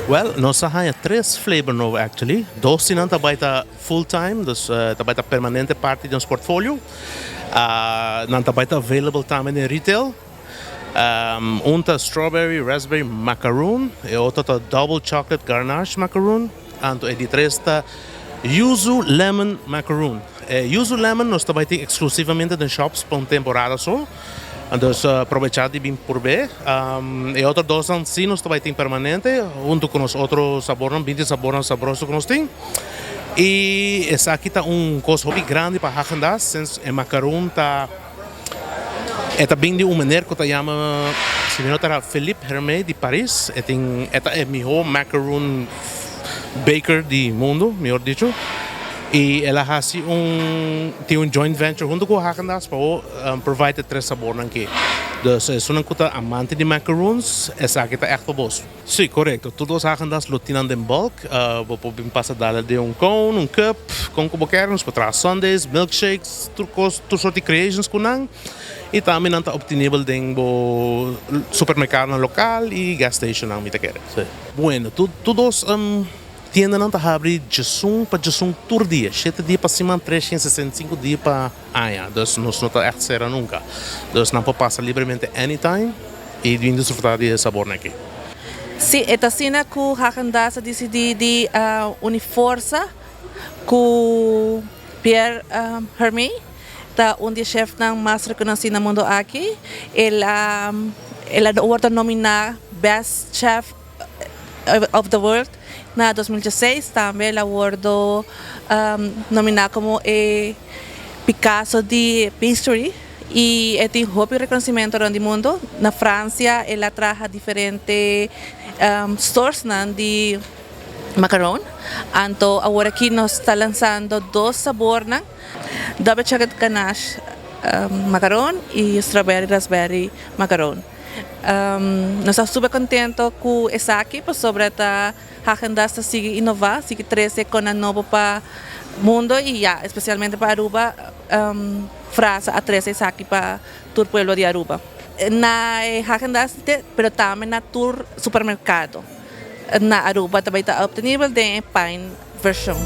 Well, nós há três flavor novo actually. Dois sinam também tá full time, dus também tá permanente parte de ons portfolio. Não também tá available também em retail. Tá Strawberry Raspberry Macaron, e outro tá Double Chocolate Ganache Macaron, e de três tá Yuzu Lemon Macaron. Yuzu Lemon nós também tem exclusivamente em shops para uma temporada só. Dus aprovechar de bem por ver. E outros dois sim nós também tem permanente, junto com os outros sabornan, 20 sabornan saborosos que nós tem. E essa aqui tá coisa hobby grande para Häagen-Dazs, since o macaron tá bem de maneira que chama, se não era Philippe Hermé de Paris. É o melhor macaron baker do mundo, melhor dito. E ela tem joint venture junto com a Häagen-Dazs para provided três sabores aqui. Dus se não kuta amante de macarons, essa aqui está echt bom. Sim, correto. Todos os Häagen-Dazs lo tienen em bulk. Vou poder passar de cone, cup, com como queremos, para sundaes, milkshakes, tudo sorte de creations kunang. E também não está obtenível em supermercado local e gas station ang mita quer. Bueno, todos tienda não está abre de para todo dia, 7 dias para cima, 365 dias para haya. Dus nós não está echt será nunca. Dus não pode passar livremente anytime e vindo desfrutar de sabor aqui. Sim, esta cena que o Häagen-Dazs decidiu de unir força com Pierre Hermé, tá dos chefes mais reconhecidos no mundo aqui. Ela foi nominada Best Chef of the World na 2016, também ela foi nominada como Picasso de Pastry e tem hobby reconhecimento no mundo. Na França, ela trabalha diferentes stores de macaron. Então, agora aqui nós estamos lançando dois sabores, Double Chocolate Ganache Macaron e Strawberry Raspberry Macaron. Nós estamos super contentos com essa aqui, sobre a Häagen-Dazs sigue inovar, sigue crescer com a nobo para o mundo e especialmente para Aruba, frase a trazer essa aqui para todo o pueblo de Aruba. Na Häagen-Dazs, mas também na todo supermercado. Na Aruba também está obtenível de pine version.